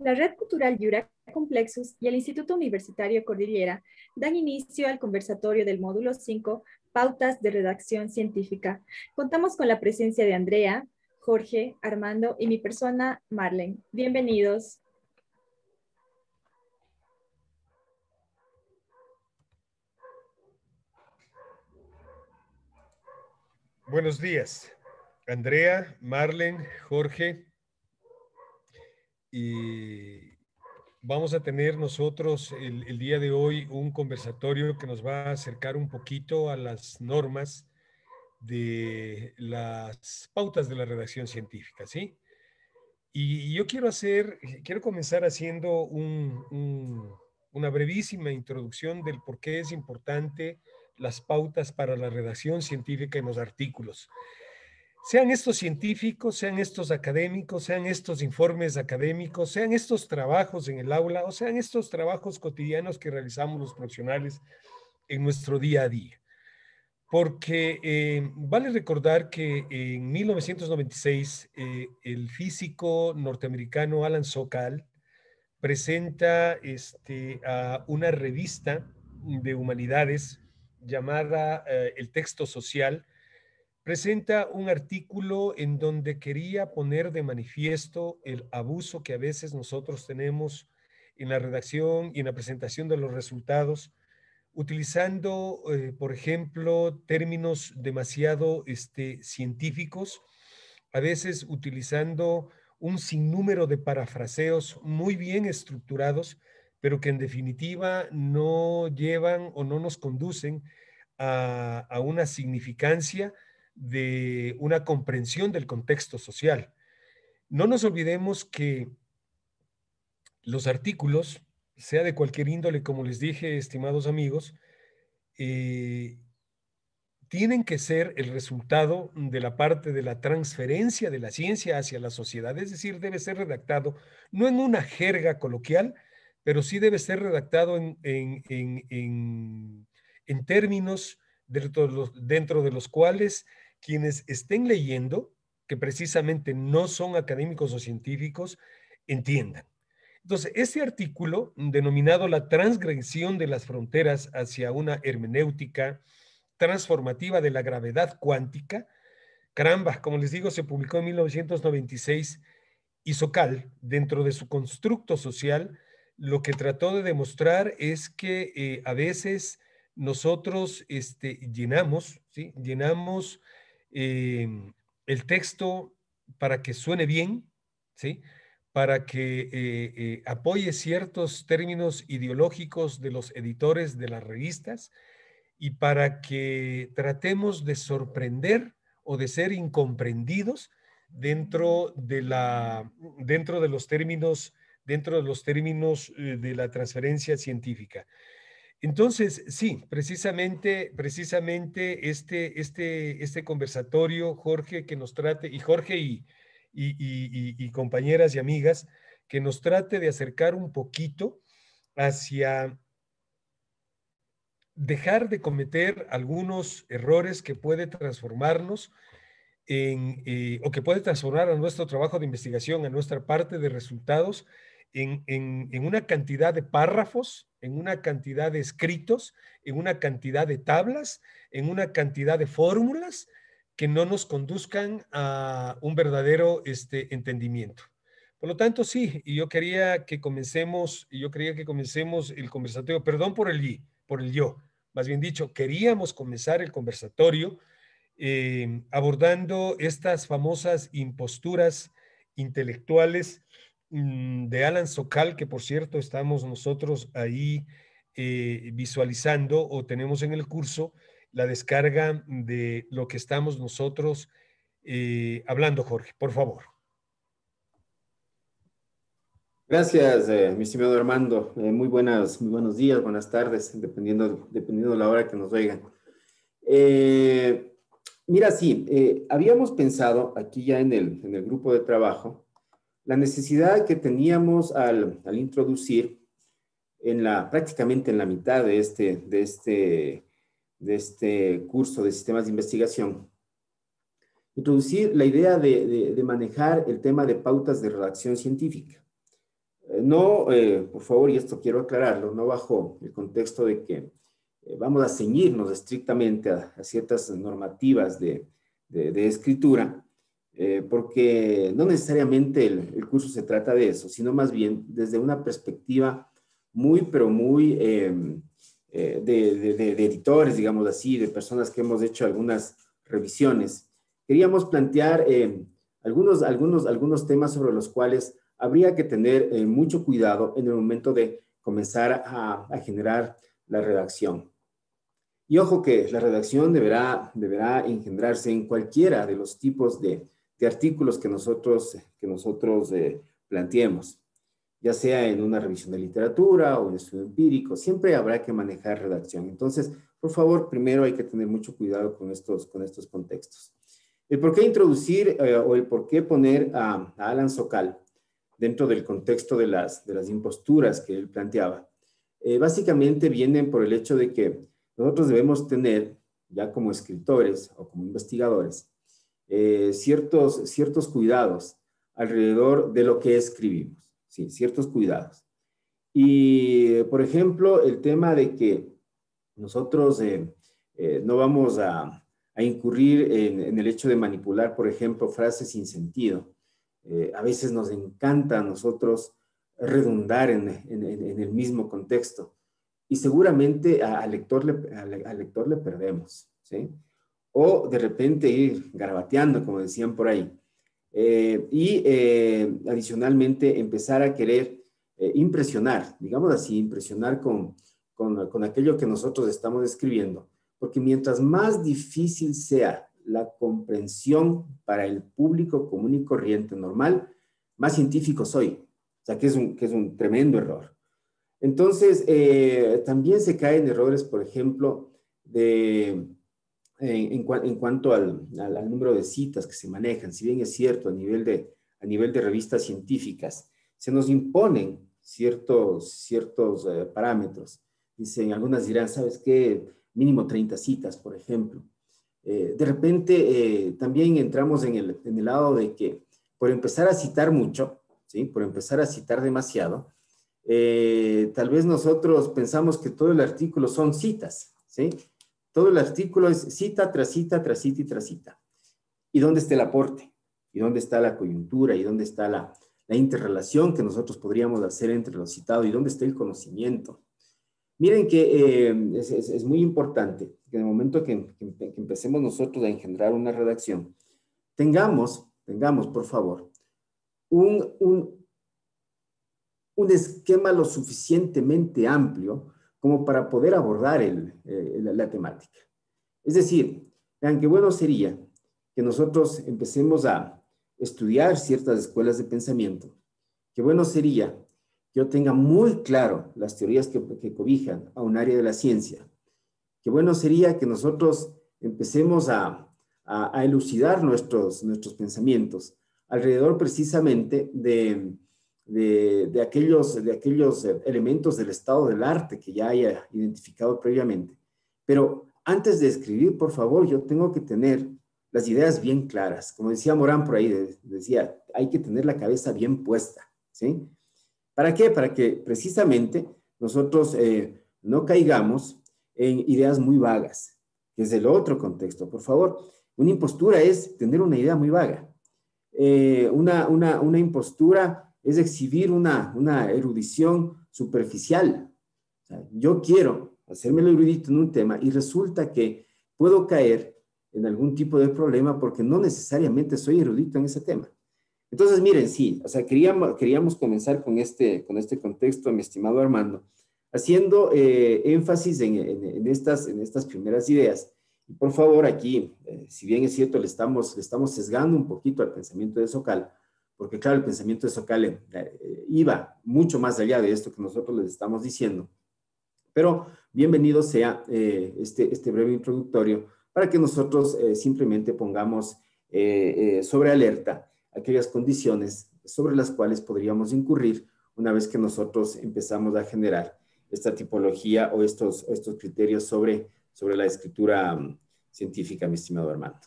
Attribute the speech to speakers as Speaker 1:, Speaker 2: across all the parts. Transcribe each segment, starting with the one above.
Speaker 1: La Red Cultural Yura Complexus y el Instituto Universitario Cordillera dan inicio al conversatorio del módulo 5, Pautas de Redacción Científica. Contamos con la presencia de Andrea, Jorge, Armando y mi persona, Marlene. Bienvenidos.
Speaker 2: Buenos días, Andrea, Marlene, Jorge, y vamos a tener nosotros el día de hoy un conversatorio que nos va a acercar un poquito a las normas de las pautas de la redacción científica, ¿sí? Y yo quiero comenzar haciendo una brevísima introducción del por qué es importante las pautas para la redacción científica en los artículos. Sean estos científicos, sean estos académicos, sean estos informes académicos, sean estos trabajos en el aula o sean estos trabajos cotidianos que realizamos los profesionales en nuestro día a día. Porque vale recordar que en 1996 el físico norteamericano Alan Sokal presenta a una revista de humanidades llamada El Texto Social. Presenta un artículo en donde quería poner de manifiesto el abuso que a veces nosotros tenemos en la redacción y en la presentación de los resultados, utilizando, por ejemplo, términos demasiado científicos, a veces utilizando un sinnúmero de parafraseos muy bien estructurados, pero que en definitiva no llevan o no nos conducen a una significancia de una comprensión del contexto social. No nos olvidemos que los artículos, sea de cualquier índole, como les dije, estimados amigos, tienen que ser el resultado de la parte de la transferencia de la ciencia hacia la sociedad, es decir, debe ser redactado no en una jerga coloquial, pero sí debe ser redactado en términos dentro de los cuales quienes estén leyendo, que precisamente no son académicos o científicos, entiendan. Entonces, este artículo, denominado La transgresión de las fronteras hacia una hermenéutica transformativa de la gravedad cuántica, caramba, como les digo, se publicó en 1996 y Sokal, dentro de su constructo social, lo que trató de demostrar es que a veces nosotros llenamos, ¿sí? Llenamos el texto para que suene bien, ¿sí? Para que apoye ciertos términos ideológicos de los editores de las revistas y para que tratemos de sorprender o de ser incomprendidos dentro de los términos de la transferencia científica. Entonces, sí, precisamente este conversatorio, Jorge, que nos trate, y Jorge y compañeras y amigas, que nos trate de acercar un poquito hacia dejar de cometer algunos errores que puede transformarnos o que puede transformar a nuestro trabajo de investigación, a nuestra parte de resultados, en una cantidad de párrafos, en una cantidad de escritos, en una cantidad de tablas, en una cantidad de fórmulas que no nos conduzcan a un verdadero entendimiento. Por lo tanto, sí, y yo quería que comencemos el conversatorio, perdón por el yo, más bien dicho, queríamos comenzar el conversatorio abordando estas famosas imposturas intelectuales de Alan Sokal, que por cierto estamos nosotros ahí visualizando o tenemos en el curso la descarga de lo que estamos nosotros hablando, Jorge, por favor.
Speaker 3: Gracias, mi estimado Armando. Muy buenos días, buenas tardes, dependiendo de la hora que nos oigan. Mira, sí, habíamos pensado aquí ya en el grupo de trabajo la necesidad que teníamos al introducir prácticamente en la mitad de este curso de sistemas de investigación, introducir la idea de manejar el tema de pautas de redacción científica. No, por favor, y esto quiero aclararlo, no bajo el contexto de que vamos a ceñirnos estrictamente a ciertas normativas de escritura, porque no necesariamente el curso se trata de eso, sino más bien desde una perspectiva muy, pero muy de editores, digamos así, de personas que hemos hecho algunas revisiones. Queríamos plantear algunos temas sobre los cuales habría que tener mucho cuidado en el momento de comenzar a generar la redacción. Y ojo que la redacción deberá engendrarse en cualquiera de los tipos de artículos que nosotros planteemos, ya sea en una revisión de literatura o en estudio empírico, siempre habrá que manejar redacción. Entonces, por favor, primero hay que tener mucho cuidado con estos contextos. El por qué introducir o el por qué poner a Alan Sokal dentro del contexto de las imposturas que él planteaba, básicamente vienen por el hecho de que nosotros debemos tener, ya como escritores o como investigadores, ciertos cuidados alrededor de lo que escribimos, ¿sí? Ciertos cuidados. Y, por ejemplo, el tema de que nosotros no vamos a incurrir en el hecho de manipular, por ejemplo, frases sin sentido. A veces nos encanta a nosotros redundar en el mismo contexto y seguramente al lector le perdemos, ¿sí? O de repente ir garabateando, como decían por ahí. Adicionalmente empezar a querer impresionar, digamos así, impresionar con aquello que nosotros estamos escribiendo, porque mientras más difícil sea la comprensión para el público común y corriente normal, más científico soy. O sea, que es un tremendo error. Entonces, también se caen errores, por ejemplo, en cuanto al número de citas que se manejan. Si bien es cierto, a nivel de revistas científicas, se nos imponen ciertos parámetros. Dicen, algunas dirán, ¿sabes qué? Mínimo 30 citas, por ejemplo. De repente, también entramos en el lado de que por empezar a citar mucho, ¿sí? Por empezar a citar demasiado, tal vez nosotros pensamos que todo el artículo son citas, ¿sí? Todo el artículo es cita tras cita, tras cita y tras cita. ¿Y dónde está el aporte? ¿Y dónde está la coyuntura? ¿Y dónde está la interrelación que nosotros podríamos hacer entre lo citado? ¿Y dónde está el conocimiento? Miren que es muy importante que en el momento que empecemos nosotros a engendrar una redacción, tengamos, por favor, un esquema lo suficientemente amplio como para poder abordar la temática. Es decir, vean qué bueno sería que nosotros empecemos a estudiar ciertas escuelas de pensamiento. Qué bueno sería que yo tenga muy claro las teorías que cobijan a un área de la ciencia. Qué bueno sería que nosotros empecemos a elucidar nuestros pensamientos alrededor precisamente de aquellos elementos del estado del arte que ya haya identificado previamente. Pero antes de escribir, por favor, yo tengo que tener las ideas bien claras. Como decía Morán por ahí, decía, hay que tener la cabeza bien puesta, ¿sí? ¿Para qué? Para que precisamente nosotros no caigamos en ideas muy vagas, que es el otro contexto. Por favor, una impostura es tener una idea muy vaga. Una impostura es exhibir una erudición superficial. O sea, yo quiero hacerme el erudito en un tema y resulta que puedo caer en algún tipo de problema porque no necesariamente soy erudito en ese tema. Entonces, miren, sí, o sea, queríamos comenzar con este contexto, mi estimado Armando, haciendo énfasis en estas primeras ideas. Y por favor, aquí, si bien es cierto, le estamos sesgando un poquito al pensamiento de Sokal, porque claro, el pensamiento de Sokal iba mucho más allá de esto que nosotros les estamos diciendo. Pero bienvenido sea este breve introductorio para que nosotros simplemente pongamos sobre alerta aquellas condiciones sobre las cuales podríamos incurrir una vez que nosotros empezamos a generar esta tipología o estos criterios sobre la escritura científica, mi estimado Armando.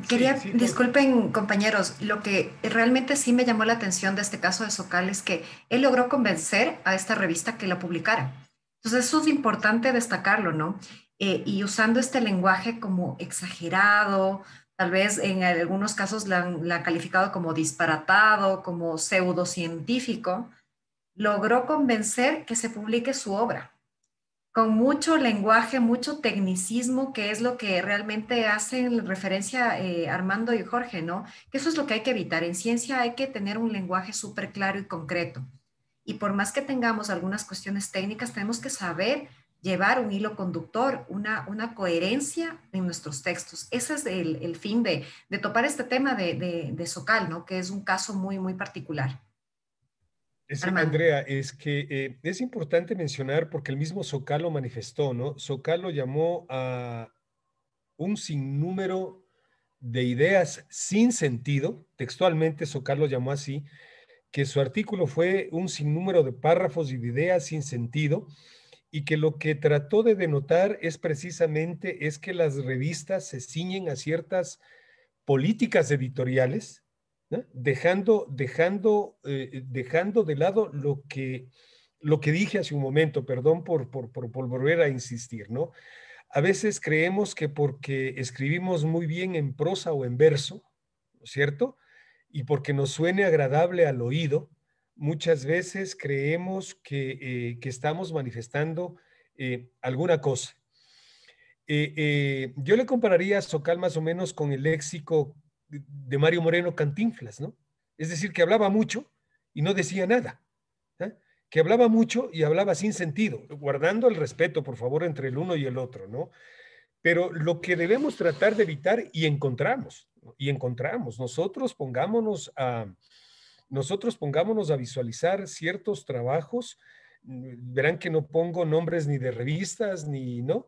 Speaker 4: Quería,
Speaker 2: Sí,
Speaker 4: disculpen compañeros, lo que realmente sí me llamó la atención de este caso de Socal es que él logró convencer a esta revista que la publicara. Entonces eso es importante destacarlo, ¿no? Y usando este lenguaje como exagerado, tal vez en algunos casos la han calificado como disparatado, como pseudocientífico, logró convencer que se publique su obra con mucho lenguaje, mucho tecnicismo, que es lo que realmente hacen referencia Armando y Jorge, ¿no? Que eso es lo que hay que evitar. En ciencia hay que tener un lenguaje súper claro y concreto. Y por más que tengamos algunas cuestiones técnicas, tenemos que saber llevar un hilo conductor, una coherencia en nuestros textos. Ese es el fin de topar este tema de Socal, ¿no? Que es un caso muy, muy particular. Armando.
Speaker 2: Andrea, es que es importante mencionar porque el mismo Sokal lo manifestó, ¿no? Sokal lo llamó a un sinnúmero de ideas sin sentido, textualmente Sokal lo llamó así, que su artículo fue un sinnúmero de párrafos y de ideas sin sentido, y que lo que trató de denotar es precisamente es que las revistas se ciñen a ciertas políticas editoriales, ¿no? Dejando de lado lo que dije hace un momento, perdón por volver a insistir, ¿no? A veces creemos que porque escribimos muy bien en prosa o en verso, ¿no es cierto? Y porque nos suene agradable al oído, muchas veces creemos que estamos manifestando alguna cosa. Yo le compararía a Sokal más o menos con el léxico de Mario Moreno Cantinflas, ¿no? Es decir, que hablaba mucho y no decía nada, ¿eh? Que hablaba mucho y hablaba sin sentido, guardando el respeto, por favor, entre el uno y el otro, ¿no? Pero lo que debemos tratar de evitar y encontramos, nosotros pongámonos a visualizar ciertos trabajos, verán que no pongo nombres ni de revistas, ni, ¿no?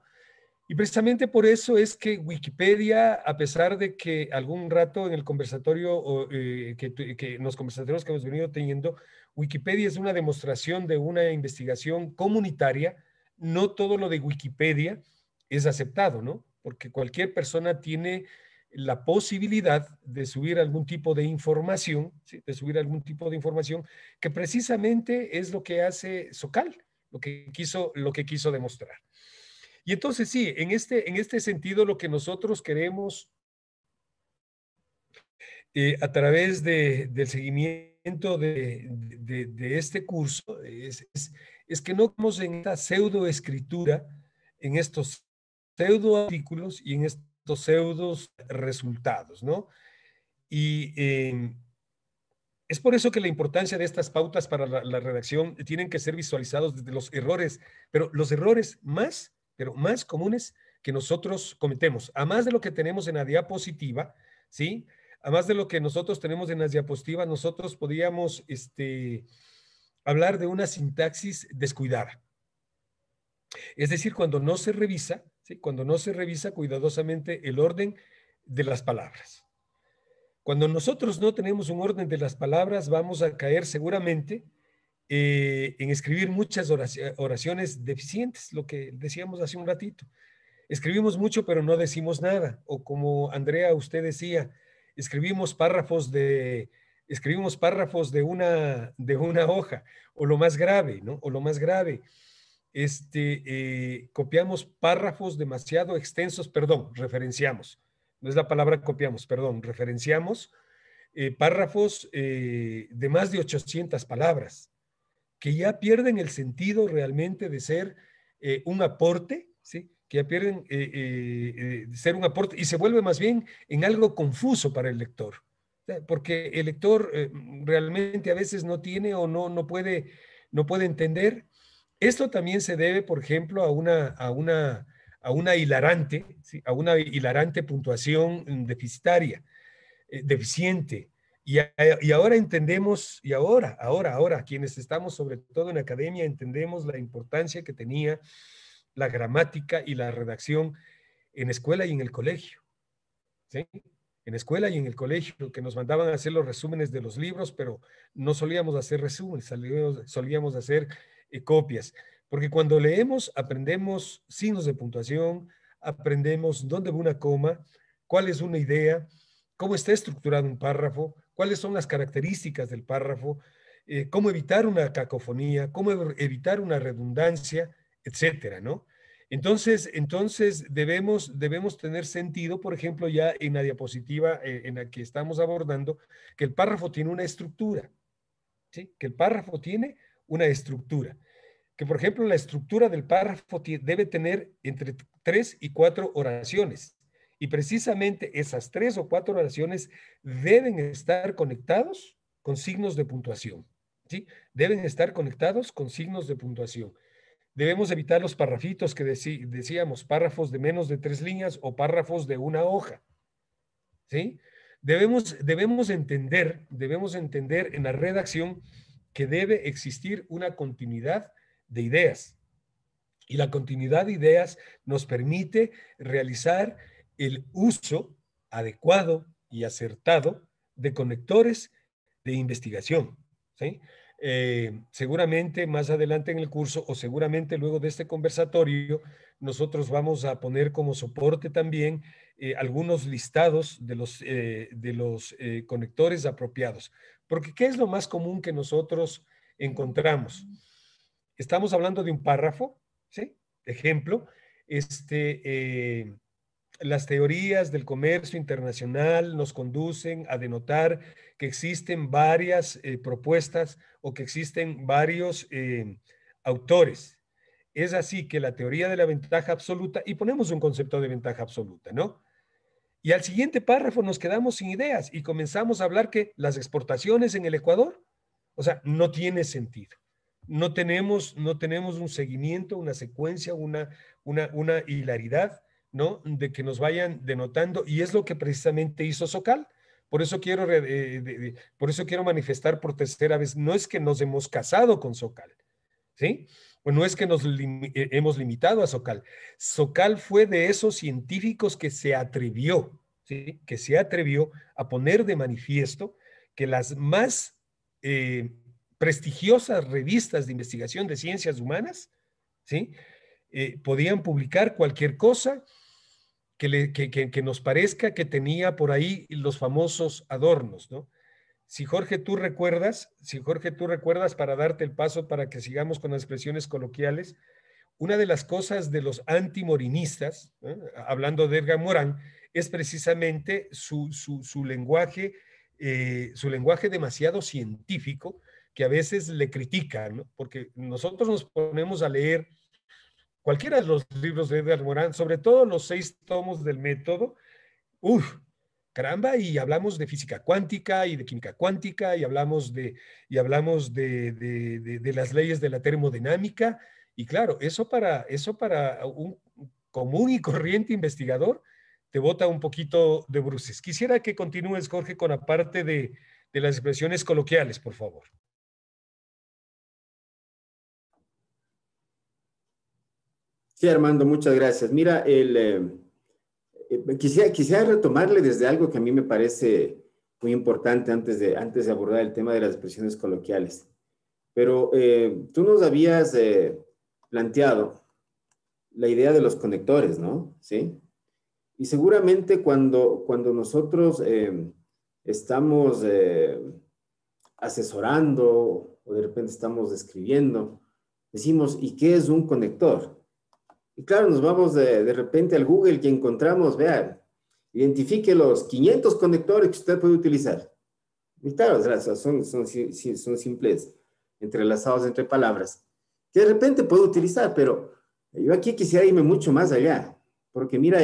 Speaker 2: Y precisamente por eso es que Wikipedia, a pesar de que algún rato en el conversatorio, que en los conversatorios que hemos venido teniendo, Wikipedia es una demostración de una investigación comunitaria, no todo lo de Wikipedia es aceptado, ¿no? Porque cualquier persona tiene la posibilidad de subir algún tipo de información, ¿sí? De subir algún tipo de información que precisamente es lo que hace Sokal, lo que quiso demostrar. Y entonces sí, en este sentido lo que nosotros queremos a través del seguimiento de este curso es que no estamos en esta pseudoescritura, en estos pseudo artículos y en estos pseudos resultados, ¿no? Y es por eso que la importancia de estas pautas para la redacción tienen que ser visualizados desde los errores, pero los errores pero más comunes que nosotros cometemos, a más de lo que tenemos en la diapositiva, ¿sí? A más de lo que nosotros tenemos en las diapositivas, nosotros podríamos hablar de una sintaxis descuidada. Es decir, cuando no se revisa, ¿sí? Cuando no se revisa cuidadosamente el orden de las palabras. Cuando nosotros no tenemos un orden de las palabras, vamos a caer seguramente en escribir muchas oraciones deficientes, lo que decíamos hace un ratito. Escribimos mucho, pero no decimos nada. O como Andrea, usted decía, escribimos párrafos de una hoja, o lo más grave, ¿no? O lo más grave, copiamos párrafos demasiado extensos, perdón, referenciamos. No es la palabra copiamos, perdón, referenciamos párrafos de más de 800 palabras, que ya pierden el sentido realmente de ser un aporte, ¿sí? Que ya pierden de ser un aporte y se vuelve más bien en algo confuso para el lector, porque el lector realmente a veces no tiene o no puede entender. Esto también se debe, por ejemplo, a una hilarante, ¿sí? A una hilarante puntuación deficitaria, deficiente. Y ahora entendemos, ahora, quienes estamos sobre todo en academia, entendemos la importancia que tenía la gramática y la redacción en escuela y en el colegio, ¿sí? En escuela y en el colegio, que nos mandaban a hacer los resúmenes de los libros, pero no solíamos hacer resúmenes, solíamos hacer copias. Porque cuando leemos, aprendemos signos de puntuación, aprendemos dónde va una coma, cuál es una idea, cómo está estructurado un párrafo, cuáles son las características del párrafo, cómo evitar una cacofonía, cómo evitar una redundancia, etcétera, ¿no? Entonces debemos tener sentido, por ejemplo, ya en la diapositiva en la que estamos abordando, que el párrafo tiene una estructura, ¿sí? Que el párrafo tiene una estructura. Que, por ejemplo, la estructura del párrafo debe tener entre 3 y 4 oraciones. Y precisamente esas 3 o 4 oraciones deben estar conectados con signos de puntuación, ¿sí? Deben estar conectados con signos de puntuación. Debemos evitar los parrafitos que decíamos, párrafos de menos de 3 líneas o párrafos de una hoja, ¿sí? Debemos entender en la redacción que debe existir una continuidad de ideas. Y la continuidad de ideas nos permite realizar el uso adecuado y acertado de conectores de investigación, ¿sí? Seguramente más adelante en el curso o seguramente luego de este conversatorio, nosotros vamos a poner como soporte también algunos listados de los conectores apropiados. Porque ¿qué es lo más común que nosotros encontramos? Estamos hablando de un párrafo, ¿sí? Ejemplo, las teorías del comercio internacional nos conducen a denotar que existen varias propuestas o que existen varios autores. Es así que la teoría de la ventaja absoluta, y ponemos un concepto de ventaja absoluta, ¿no? Y al siguiente párrafo nos quedamos sin ideas y comenzamos a hablar que las exportaciones en el Ecuador, o sea, no tiene sentido. No tenemos un seguimiento, una secuencia, una hilaridad, ¿no? De que nos vayan denotando, y es lo que precisamente hizo Socal. Por eso quiero manifestar por tercera vez, no es que nos hemos casado con Socal, ¿sí? Pues no es que hemos limitado a Socal. Socal fue de esos científicos que se atrevió, ¿sí? Que se atrevió a poner de manifiesto que las más prestigiosas revistas de investigación de ciencias humanas, ¿sí? Podían publicar cualquier cosa que nos parezca que tenía por ahí los famosos adornos, ¿no? Si Jorge, tú recuerdas, para darte el paso para que sigamos con las expresiones coloquiales, una de las cosas de los antimorinistas, hablando de Edgar Morán, es precisamente su lenguaje demasiado científico, que a veces le critican, ¿no? Porque nosotros nos ponemos a leer cualquiera de los libros de Edgar Morán, sobre todo los 6 tomos del método, caramba, y hablamos de física cuántica y de química cuántica, y hablamos de las leyes de la termodinámica, y claro, eso para un común y corriente investigador te bota un poquito de bruces. Quisiera que continúes, Jorge, con la parte de las expresiones coloquiales, por favor.
Speaker 3: Sí, Armando, muchas gracias. Mira, quisiera retomarle desde algo que a mí me parece muy importante antes de abordar el tema de las expresiones coloquiales. Pero tú nos habías planteado la idea de los conectores, ¿no? ¿Sí? Y seguramente cuando nosotros estamos asesorando o de repente estamos escribiendo, decimos, ¿y qué es un conector? Y claro, nos vamos de repente al Google y encontramos, vean, identifique los 500 conectores que usted puede utilizar. Y claro, son simples entrelazados entre palabras que de repente puedo utilizar, pero yo aquí quisiera irme mucho más allá, porque mira,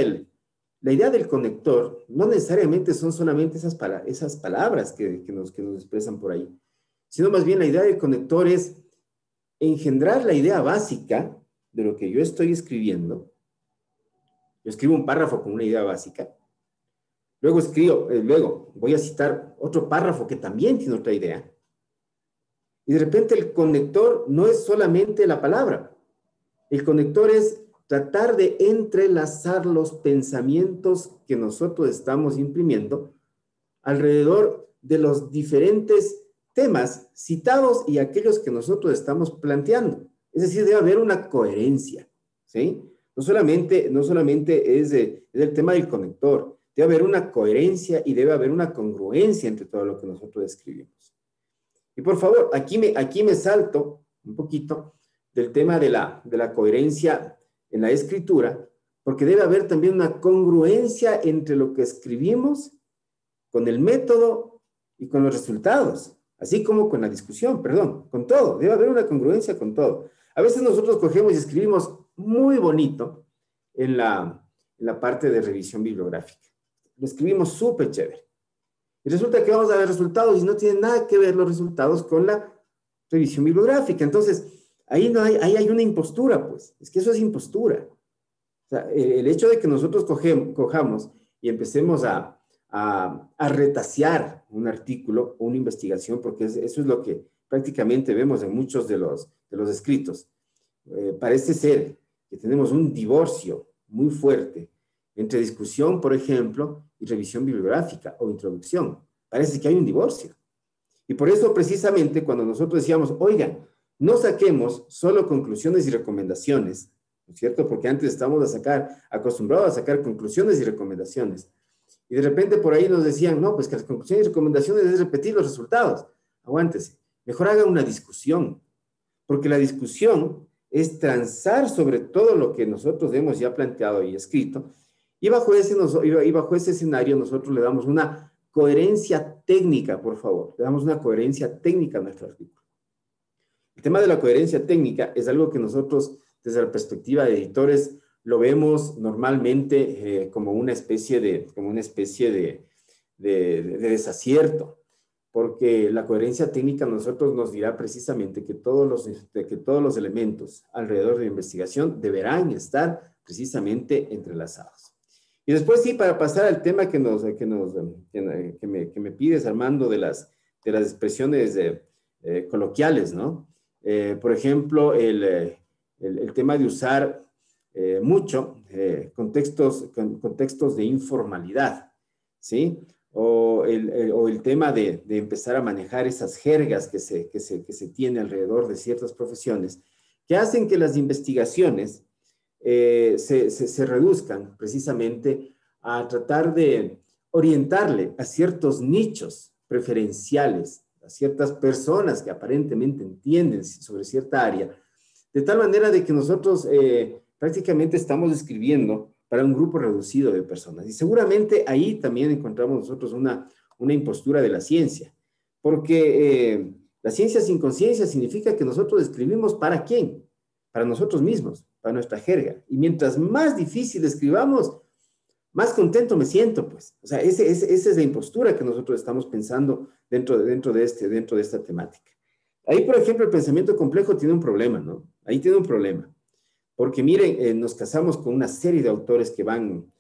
Speaker 3: la idea del conector no necesariamente son solamente esas palabras que nos expresan por ahí, sino más bien la idea del conector es engendrar la idea básica de lo que yo estoy escribiendo. Yo escribo un párrafo con una idea básica. Luego voy a citar otro párrafo que también tiene otra idea. Y de repente el conector no es solamente la palabra. El conector es tratar de entrelazar los pensamientos que nosotros estamos imprimiendo alrededor de los diferentes temas citados y aquellos que nosotros estamos planteando. Es decir, debe haber una coherencia, ¿sí? No solamente es el tema del conector, debe haber una coherencia y debe haber una congruencia entre todo lo que nosotros escribimos. Y por favor, aquí me salto un poquito del tema de la coherencia en la escritura, porque debe haber también una congruencia entre lo que escribimos con el método y con los resultados, así como con la discusión, perdón, con todo. Debe haber una congruencia con todo. A veces nosotros cogemos y escribimos muy bonito en la parte de revisión bibliográfica. Lo escribimos súper chévere. Y resulta que vamos a ver resultados y no tienen nada que ver los resultados con la revisión bibliográfica. Entonces, ahí hay una impostura, pues. Es que eso es impostura. O sea, el hecho de que nosotros cojamos y empecemos a retasear un artículo o una investigación, porque eso es lo que prácticamente vemos en muchos de los escritos. Parece ser que tenemos un divorcio muy fuerte entre discusión, por ejemplo, y revisión bibliográfica o introducción. Parece que hay un divorcio. Y por eso, precisamente, cuando nosotros decíamos, oigan, no saquemos solo conclusiones y recomendaciones, ¿no es cierto? Porque antes estábamos acostumbrados a sacar conclusiones y recomendaciones. Y de repente por ahí nos decían, no, pues que las conclusiones y recomendaciones es repetir los resultados. Aguántese. Mejor haga una discusión. Porque la discusión es transar sobre todo lo que nosotros hemos ya planteado y escrito. Y bajo ese escenario nosotros le damos una coherencia técnica, por favor. Le damos una coherencia técnica a nuestro artículo. El tema de la coherencia técnica es algo que nosotros, desde la perspectiva de editores, lo vemos normalmente como una especie de desacierto, porque la coherencia técnica a nosotros nos dirá precisamente que todos los elementos alrededor de la investigación deberán estar precisamente entrelazados. Y después sí, para pasar al tema que me pides, Armando, de las expresiones coloquiales, ¿no? Por ejemplo, el tema de usar mucho contextos de informalidad, ¿sí? O el tema de empezar a manejar esas jergas que se tiene alrededor de ciertas profesiones, que hacen que las investigaciones se reduzcan precisamente a tratar de orientarle a ciertos nichos preferenciales, a ciertas personas que aparentemente entienden sobre cierta área, de tal manera de que nosotros prácticamente estamos escribiendo para un grupo reducido de personas. Y seguramente ahí también encontramos nosotros una impostura de la ciencia, porque la ciencia sin conciencia significa que nosotros escribimos ¿para quién? Para nosotros mismos, para nuestra jerga. Y mientras más difícil escribamos, más contento me siento, pues. O sea, esa es la impostura que nosotros estamos pensando dentro de esta temática. Ahí, por ejemplo, el pensamiento complejo tiene un problema, ¿no? Ahí tiene un problema. Porque miren, nos casamos con una serie de autores que van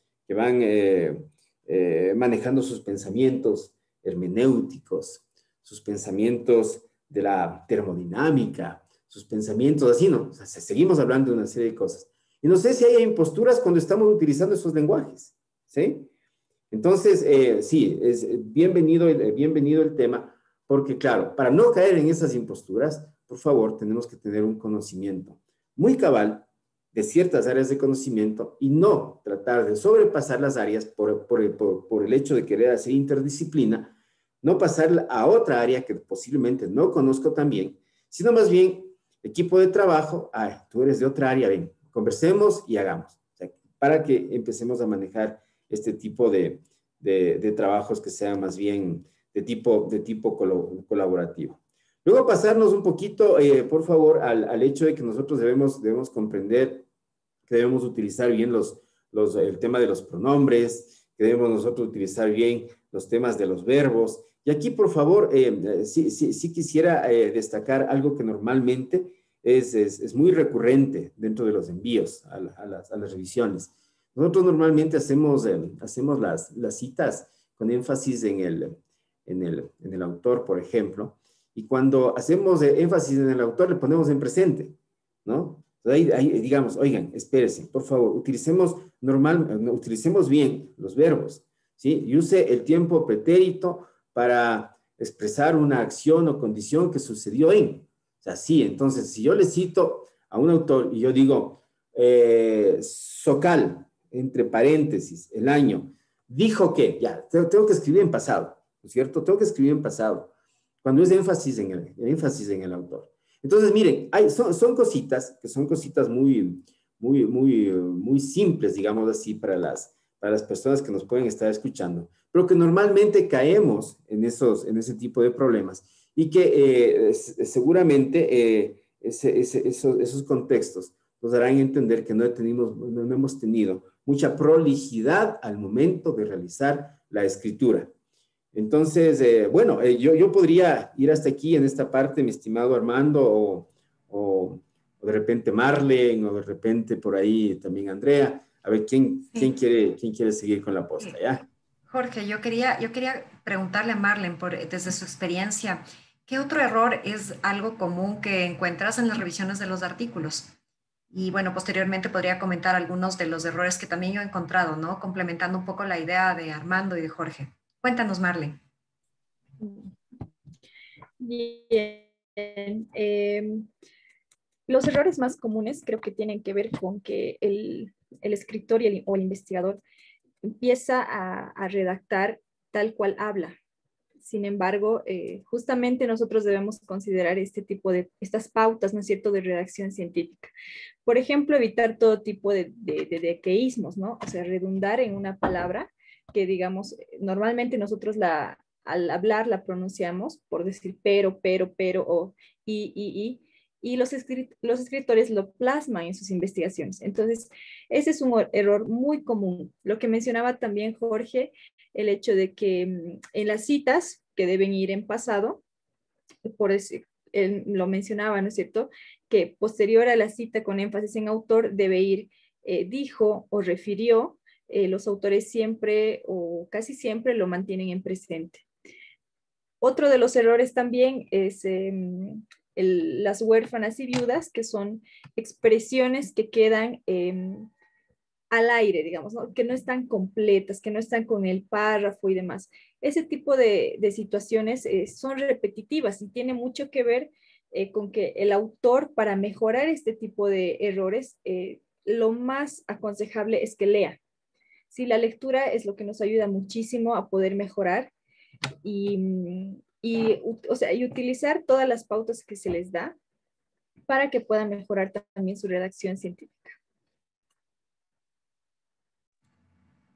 Speaker 3: manejando sus pensamientos hermenéuticos, sus pensamientos de la termodinámica, sus pensamientos así, ¿no? O sea, seguimos hablando de una serie de cosas. Y no sé si hay imposturas cuando estamos utilizando esos lenguajes, ¿sí? Entonces, sí, es bienvenido el tema, porque claro, para no caer en esas imposturas, por favor, tenemos que tener un conocimiento muy cabal de ciertas áreas de conocimiento y no tratar de sobrepasar las áreas por el hecho de querer hacer interdisciplina, no pasar a otra área que posiblemente no conozco tan bien, sino más bien equipo de trabajo, tú eres de otra área, ven, conversemos y hagamos, o sea, para que empecemos a manejar este tipo de trabajos que sean más bien de tipo colaborativo. Luego pasarnos un poquito, por favor, al hecho de que nosotros debemos comprender que debemos utilizar bien el tema de los pronombres, que debemos nosotros utilizar bien los temas de los verbos. Y aquí, por favor, sí quisiera destacar algo que normalmente es muy recurrente dentro de los envíos a las revisiones. Nosotros normalmente hacemos las citas con énfasis en el autor, por ejemplo, y cuando hacemos énfasis en el autor le ponemos en presente, ¿no? Ahí digamos, oigan, espérense, por favor, utilicemos bien los verbos, ¿sí? Y use el tiempo pretérito para expresar una acción o condición que sucedió en. O sea, sí, entonces, si yo le cito a un autor y yo digo, Socal, entre paréntesis, el año dijo que, ya, tengo que escribir en pasado, ¿no es cierto? Tengo que escribir en pasado, cuando es énfasis en el autor. Entonces, miren, son cositas que son cositas muy simples, digamos así, para las personas que nos pueden estar escuchando, pero que normalmente caemos en ese tipo de problemas y que seguramente esos contextos nos darán a entender que no hemos tenido mucha prolijidad al momento de realizar la escritura. Entonces, bueno, yo podría ir hasta aquí en esta parte, mi estimado Armando, o de repente Marlen, o de repente por ahí también Andrea. A ver, ¿quién quiere seguir con la posta? ¿Ya?
Speaker 4: Jorge, yo quería preguntarle a Marlen, desde su experiencia, ¿qué otro error es algo común que encuentras en las revisiones de los artículos? Y bueno, posteriormente podría comentar algunos de los errores que también yo he encontrado, ¿no? Complementando un poco la idea de Armando y de Jorge. Cuéntanos, Marlen.
Speaker 1: Bien. Los errores más comunes creo que tienen que ver con que el escritor o el investigador empieza a redactar tal cual habla. Sin embargo, justamente nosotros debemos considerar estas pautas, ¿no es cierto?, de redacción científica. Por ejemplo, evitar todo tipo de dequeísmos, ¿no? O sea, redundar en una palabra que, digamos, normalmente nosotros al hablar la pronunciamos por decir pero, o, y los escritores lo plasman en sus investigaciones. Entonces, ese es un error muy común. Lo que mencionaba también Jorge, el hecho de que en las citas que deben ir en pasado, por eso él lo mencionaba, ¿no es cierto?, que posterior a la cita con énfasis en autor debe ir dijo o refirió, los autores siempre o casi siempre lo mantienen en presente. Otro de los errores también es las huérfanas y viudas, que son expresiones que quedan al aire, digamos, ¿no? Que no están completas, que no están con el párrafo y demás. Ese tipo de situaciones son repetitivas y tiene mucho que ver con que el autor, para mejorar este tipo de errores, lo más aconsejable es que lea. Sí, la lectura es lo que nos ayuda muchísimo a poder mejorar o sea, y utilizar todas las pautas que se les da para que puedan mejorar también su redacción científica.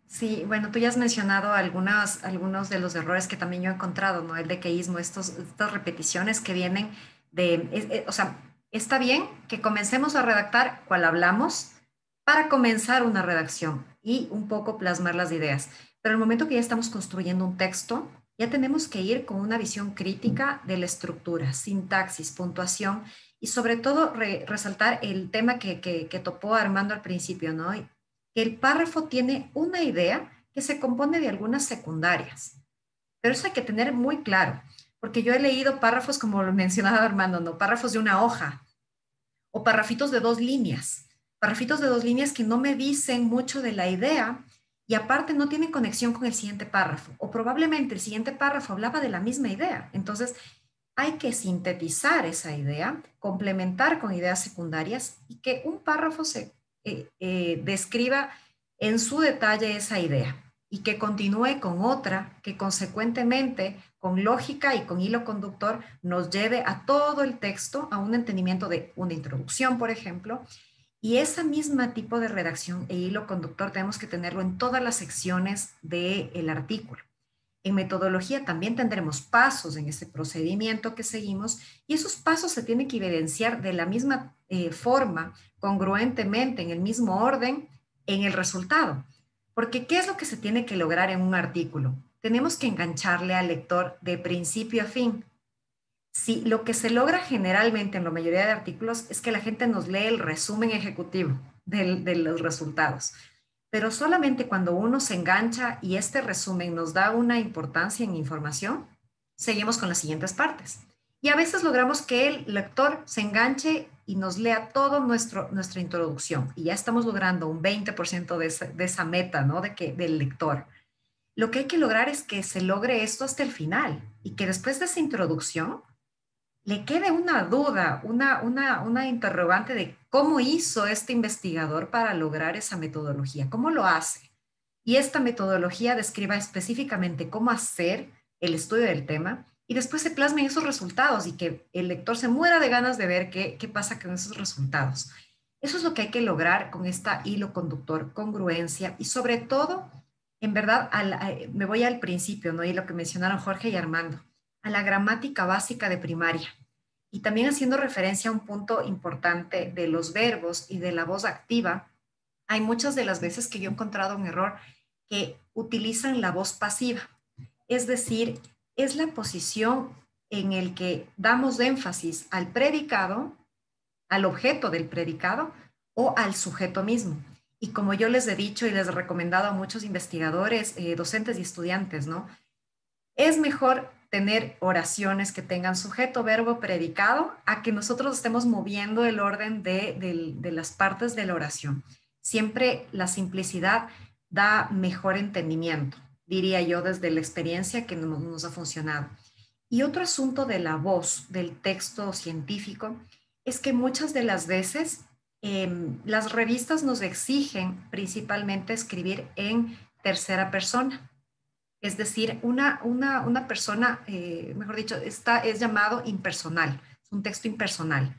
Speaker 4: Sí, bueno, tú ya has mencionado algunos de los errores que también yo he encontrado, ¿no? El dequeísmo, estas repeticiones que vienen o sea, está bien que comencemos a redactar cual hablamos para comenzar una redacción y un poco plasmar las ideas. Pero el momento que ya estamos construyendo un texto, ya tenemos que ir con una visión crítica de la estructura, sintaxis, puntuación y sobre todo resaltar el tema que topó Armando al principio, ¿no? Que el párrafo tiene una idea que se compone de algunas secundarias. Pero eso hay que tener muy claro, porque yo he leído párrafos, como lo mencionaba Armando, ¿no? Párrafos de una hoja o párrafitos de 2 líneas. Párrafitos de 2 líneas que no me dicen mucho de la idea y aparte no tienen conexión con el siguiente párrafo. O probablemente el siguiente párrafo hablaba de la misma idea. Entonces, hay que sintetizar esa idea, complementar con ideas secundarias y que un párrafo describa en su detalle esa idea y que continúe con otra que consecuentemente, con lógica y con hilo conductor, nos lleve a todo el texto a un entendimiento de una introducción, por ejemplo, y ese mismo tipo de redacción e hilo conductor tenemos que tenerlo en todas las secciones del artículo. En metodología también tendremos pasos en ese procedimiento que seguimos y esos pasos se tienen que evidenciar de la misma forma, congruentemente, en el mismo orden, en el resultado. Porque ¿qué es lo que se tiene que lograr en un artículo? Tenemos que engancharle al lector de principio a fin. Si lo que se logra generalmente en la mayoría de artículos es que la gente nos lee el resumen ejecutivo de los resultados. Pero solamente cuando uno se engancha y este resumen nos da una importancia en información, seguimos con las siguientes partes. Y a veces logramos que el lector se enganche y nos lea toda nuestra introducción. Y ya estamos logrando un 20% de esa meta, ¿no? Del lector. Lo que hay que lograr es que se logre esto hasta el final y que después de esa introducción le quede una duda, una interrogante de cómo hizo este investigador para lograr esa metodología, cómo lo hace. y esta metodología describa específicamente cómo hacer el estudio del tema y después se plasmen esos resultados y que el lector se muera de ganas de ver qué pasa con esos resultados. Eso es lo que hay que lograr con esta hilo conductor, congruencia y sobre todo, en verdad, me voy al principio, ¿no? Y lo que mencionaron Jorge y Armando, a la gramática básica de primaria. Y también haciendo referencia a un punto importante de los verbos y de la voz activa, hay muchas de las veces que yo he encontrado un error que utilizan la voz pasiva. Es decir, es la posición en el que damos énfasis al predicado, al objeto del predicado o al sujeto mismo. Y como yo les he dicho y les he recomendado a muchos investigadores, docentes y estudiantes, ¿no? Es mejor tener oraciones que tengan sujeto, verbo, predicado, a que nosotros estemos moviendo el orden de las partes de la oración. Siempre la simplicidad da mejor entendimiento, diría yo desde la experiencia que nos ha funcionado. Y otro asunto de la voz del texto científico es que muchas de las veces las revistas nos exigen principalmente escribir en tercera persona. Es decir, una persona, mejor dicho, es llamado impersonal, es un texto impersonal.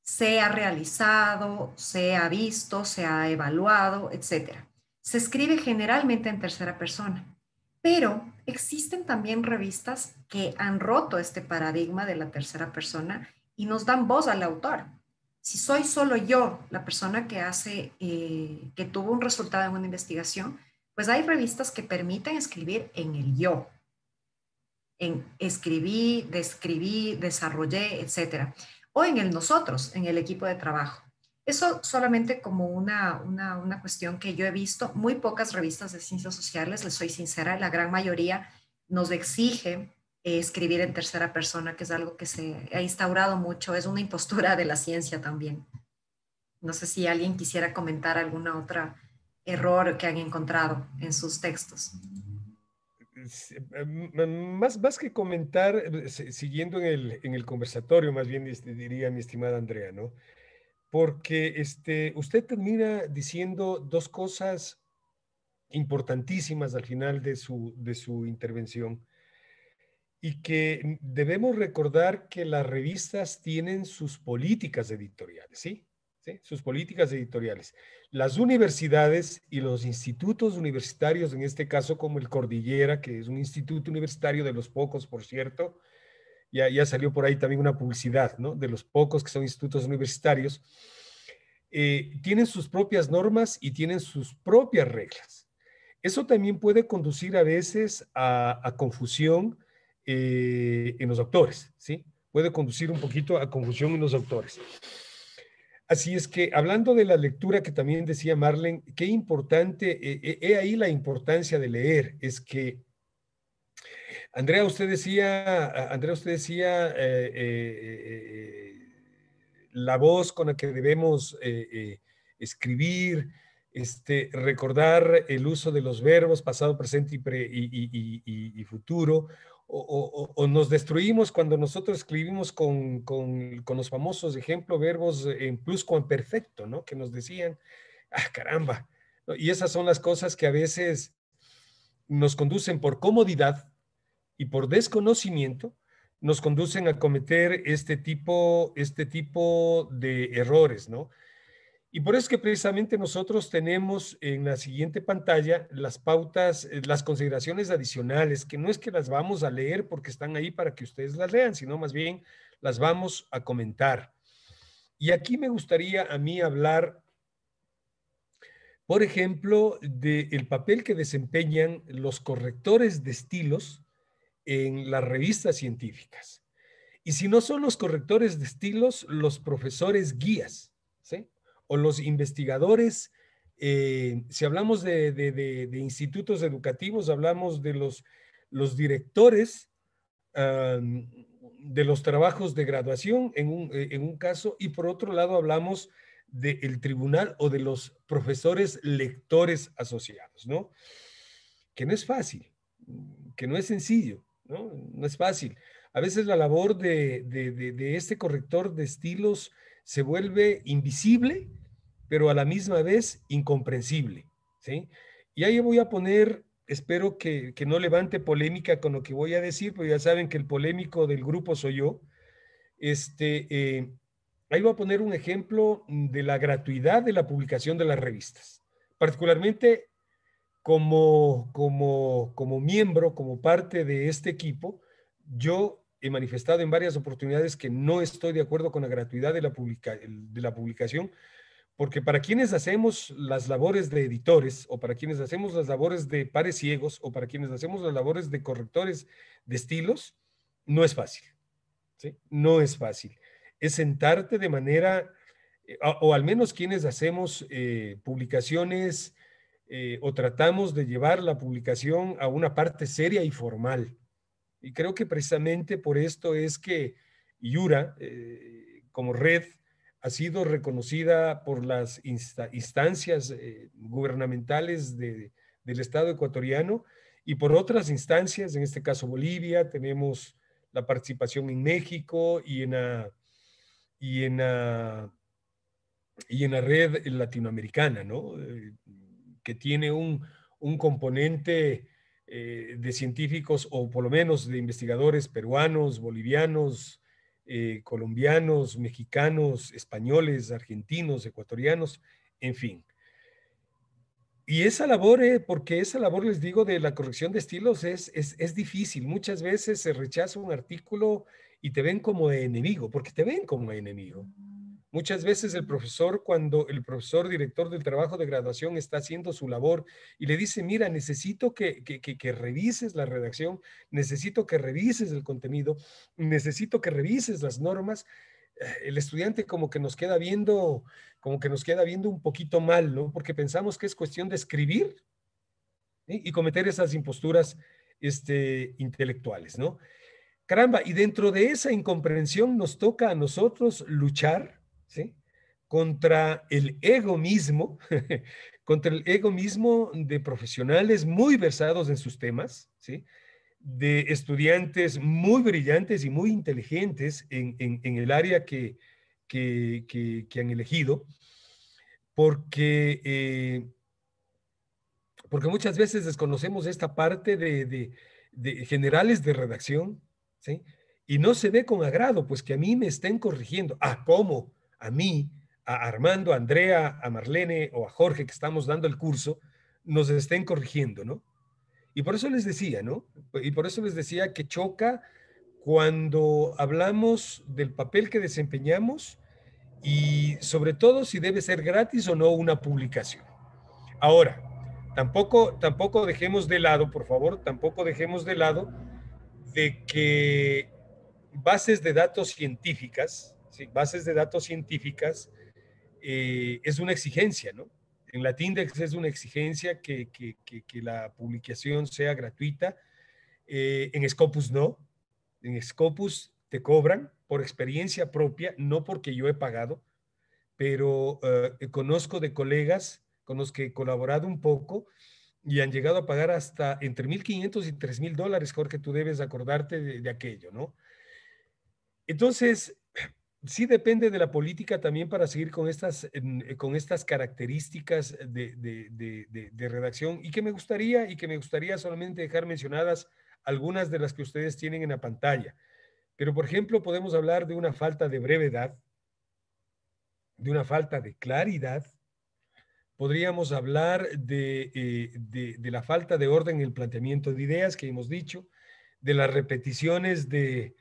Speaker 4: Se ha realizado, se ha visto, se ha evaluado, etc. Se escribe generalmente en tercera persona, pero existen también revistas que han roto este paradigma de la tercera persona y nos dan voz al autor. Si soy solo yo, la persona que tuvo un resultado en una investigación, pues hay revistas que permiten escribir en el yo, en escribí, describí, desarrollé, etcétera, o en el nosotros, en el equipo de trabajo. Eso solamente como una cuestión que yo he visto, muy pocas revistas de ciencias sociales, les soy sincera, la gran mayoría nos exige escribir en tercera persona, que es algo que se ha instaurado mucho, es una impostura de la ciencia también. No sé si alguien quisiera comentar alguna otra error que han encontrado en sus textos.
Speaker 2: Más que comentar, siguiendo en el conversatorio, más bien diría mi estimada Andrea, ¿no? Porque usted termina diciendo dos cosas importantísimas al final de su intervención y que debemos recordar que las revistas tienen sus políticas editoriales, ¿sí? ¿Sí? Sus políticas editoriales. Las universidades y los institutos universitarios, en este caso como el Cordillera, que es un instituto universitario de los pocos, por cierto, ya salió por ahí también una publicidad, ¿no? De los pocos que son institutos universitarios, tienen sus propias normas y tienen sus propias reglas. Eso también puede conducir a veces a confusión en los autores, ¿sí? Puede conducir un poquito a confusión en los autores. Así es que, hablando de la lectura que también decía Marlene, qué importante, ahí la importancia de leer, es que Andrea, usted decía la voz con la que debemos escribir, recordar el uso de los verbos pasado, presente y futuro, o nos destruimos cuando nosotros escribimos con los famosos ejemplo verbos en pluscuamperfecto, ¿no? Que nos decían, caramba, ¿no? Y esas son las cosas que a veces nos conducen por comodidad y por desconocimiento, nos conducen a cometer este tipo de errores, ¿no? Y por eso es que precisamente nosotros tenemos en la siguiente pantalla las pautas, las consideraciones adicionales, que no es que las vamos a leer porque están ahí para que ustedes las lean, sino más bien las vamos a comentar. Y aquí me gustaría a mí hablar, por ejemplo, del papel que desempeñan los correctores de estilos en las revistas científicas. Y si no son los correctores de estilos, los profesores guías, ¿sí? O los investigadores, si hablamos de institutos educativos, hablamos de los directores de los trabajos de graduación en un caso, y por otro lado hablamos del tribunal o de los profesores lectores asociados, ¿no? Que no es fácil, que no es sencillo, ¿no? No es fácil. A veces la labor de este corrector de estilos se vuelve invisible, pero a la misma vez incomprensible, ¿sí? Y ahí voy a poner, espero que no levante polémica con lo que voy a decir, pero ya saben que el polémico del grupo soy yo. Ahí voy a poner un ejemplo de la gratuidad de la publicación de las revistas. Particularmente como miembro, como parte de este equipo, yo he manifestado en varias oportunidades que no estoy de acuerdo con la gratuidad de la publicación, porque para quienes hacemos las labores de editores, o para quienes hacemos las labores de pares ciegos, o para quienes hacemos las labores de correctores de estilos, no es fácil, ¿sí? No es fácil. Es sentarte de manera, o al menos quienes hacemos publicaciones o tratamos de llevar la publicación a una parte seria y formal. Y creo que precisamente por esto es que IURA, como red, ha sido reconocida por las instancias gubernamentales del Estado ecuatoriano y por otras instancias, en este caso Bolivia, tenemos la participación en México y en la red latinoamericana, ¿no? Que tiene un componente de científicos, o por lo menos de investigadores peruanos, bolivianos, colombianos, mexicanos, españoles, argentinos, ecuatorianos, en fin. Y esa labor, porque esa labor, les digo, de la corrección de estilos es difícil. Muchas veces se rechaza un artículo y te ven como enemigo, porque te ven como enemigo. Muchas veces cuando el profesor director del trabajo de graduación está haciendo su labor y le dice, mira, necesito que revises la redacción, necesito que revises el contenido, necesito que revises las normas, el estudiante como que nos queda viendo un poquito mal, ¿no? Porque pensamos que es cuestión de escribir, ¿sí? Y cometer esas imposturas intelectuales, ¿no? Caramba, y dentro de esa incomprensión nos toca a nosotros luchar, ¿sí? Contra el ego mismo, contra el ego mismo de profesionales muy versados en sus temas, ¿sí? De estudiantes muy brillantes y muy inteligentes en el área que han elegido, porque, porque muchas veces desconocemos esta parte de generales de redacción, ¿sí? Y no se ve con agrado, pues que a mí me estén corrigiendo. ¿Cómo? A mí, a Armando, a Andrea, a Marlene o a Jorge, que estamos dando el curso, nos estén corrigiendo, ¿no? Y por eso les decía, ¿no? Y por eso les decía que choca cuando hablamos del papel que desempeñamos y sobre todo si debe ser gratis o no una publicación. Ahora, tampoco dejemos de lado, por favor, tampoco dejemos de lado de que bases de datos científicas, ¿sí? Bases de datos científicas es una exigencia, ¿no? En Latindex es una exigencia que la publicación sea gratuita. En Scopus no. En Scopus te cobran por experiencia propia, no porque yo he pagado, pero conozco de colegas con los que he colaborado un poco y han llegado a pagar hasta entre $1,500 y $3,000, Jorge, tú debes acordarte de aquello, ¿no? Entonces, sí depende de la política también para seguir con estas características de redacción y que me gustaría solamente dejar mencionadas algunas de las que ustedes tienen en la pantalla. Pero, por ejemplo, podemos hablar de una falta de brevedad, de una falta de claridad. Podríamos hablar de la falta de orden en el planteamiento de ideas que hemos dicho, de las repeticiones de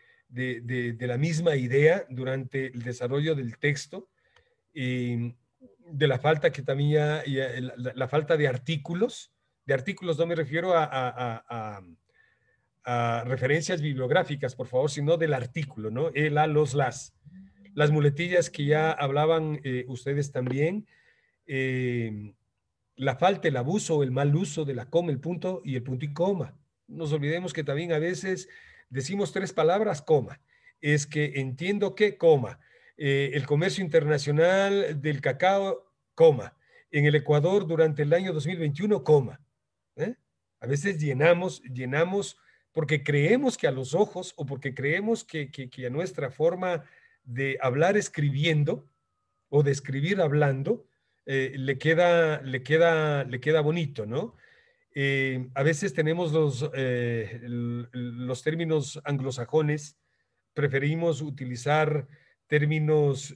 Speaker 2: la misma idea durante el desarrollo del texto, de la falta que también la falta de artículos no me refiero a referencias bibliográficas, por favor, sino del artículo, ¿no? El, a, los, las muletillas que ya hablaban ustedes también, la falta, el abuso o el mal uso de la coma, el punto y coma. No nos olvidemos que también a veces decimos 3 palabras, coma. Es que entiendo que, coma. El comercio internacional del cacao, coma. En el Ecuador durante el año 2021, coma. A veces llenamos porque creemos que a los ojos o porque creemos que a nuestra forma de hablar escribiendo o de escribir hablando, le queda bonito, ¿no? A veces tenemos los términos anglosajones, preferimos utilizar términos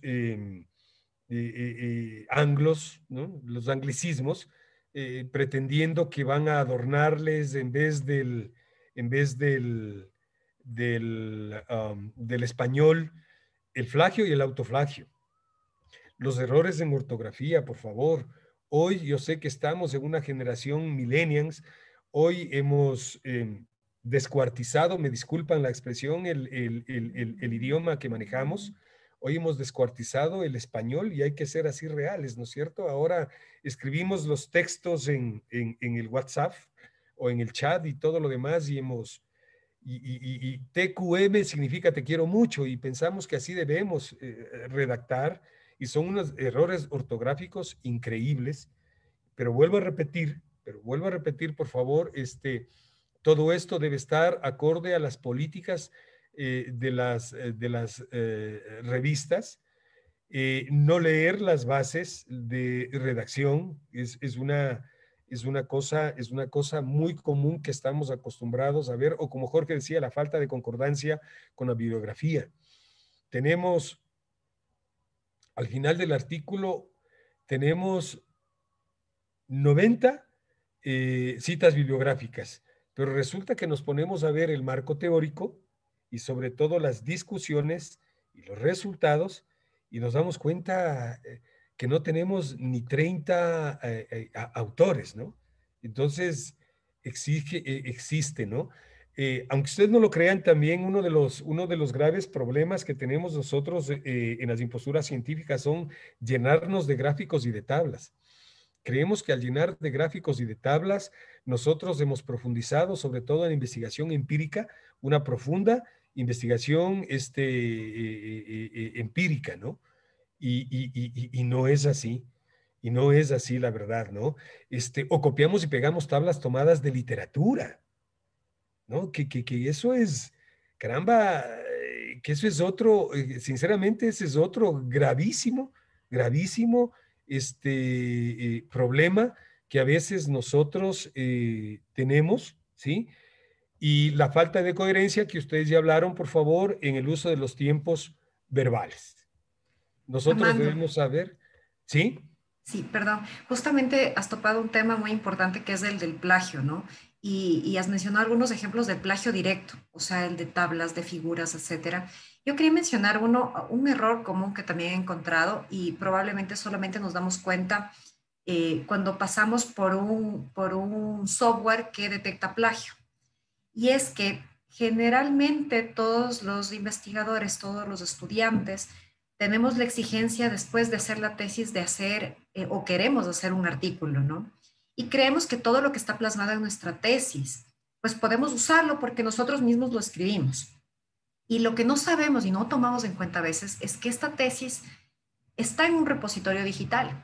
Speaker 2: anglos, ¿no? Los anglicismos, pretendiendo que van a adornarles del español el flagio y el autoflagio. Los errores en ortografía, por favor. Hoy yo sé que estamos en una generación millennials, hoy hemos descuartizado, me disculpan la expresión, el idioma que manejamos. Hoy hemos descuartizado el español y hay que ser así reales, ¿no es cierto? Ahora escribimos los textos en el WhatsApp o en el chat y todo lo demás y TQM significa te quiero mucho y pensamos que así debemos redactar y son unos errores ortográficos increíbles, pero vuelvo a repetir, por favor, todo esto debe estar acorde a las políticas de las revistas. No leer las bases de redacción es una cosa muy común que estamos acostumbrados a ver, o como Jorge decía, la falta de concordancia con la bibliografía. Tenemos, al final del artículo, tenemos 90 citas bibliográficas, pero resulta que nos ponemos a ver el marco teórico y sobre todo las discusiones y los resultados y nos damos cuenta que no tenemos ni 30 autores, ¿no? Entonces, existe, ¿no? Aunque ustedes no lo crean, también uno de los graves problemas que tenemos nosotros en las imposturas científicas son llenarnos de gráficos y de tablas. Creemos que al llenar de gráficos y de tablas, nosotros hemos profundizado sobre todo en investigación empírica, una profunda investigación empírica, ¿no? Y no es así. Y no es así, la verdad, ¿no? O copiamos y pegamos tablas tomadas de literatura, ¿no? Que eso es, caramba, que eso es otro, sinceramente, ese es otro gravísimo, gravísimo problema que a veces nosotros tenemos, ¿sí? Y la falta de coherencia que ustedes ya hablaron, por favor, en el uso de los tiempos verbales. Nosotros
Speaker 4: Armando.
Speaker 2: debemos saber, ¿sí?
Speaker 4: Sí, perdón. Justamente has topado un tema muy importante que es el del plagio, ¿no? Y has mencionado algunos ejemplos del plagio directo, o sea, el de tablas, de figuras, etcétera. Yo quería mencionar un error común que también he encontrado y probablemente solamente nos damos cuenta cuando pasamos por un software que detecta plagio. Y es que generalmente todos los investigadores, todos los estudiantes, tenemos la exigencia después de hacer la tesis de hacer o queremos hacer un artículo, ¿no? Y creemos que todo lo que está plasmado en nuestra tesis, pues podemos usarlo porque nosotros mismos lo escribimos. Y lo que no sabemos y no tomamos en cuenta a veces es que esta tesis está en un repositorio digital.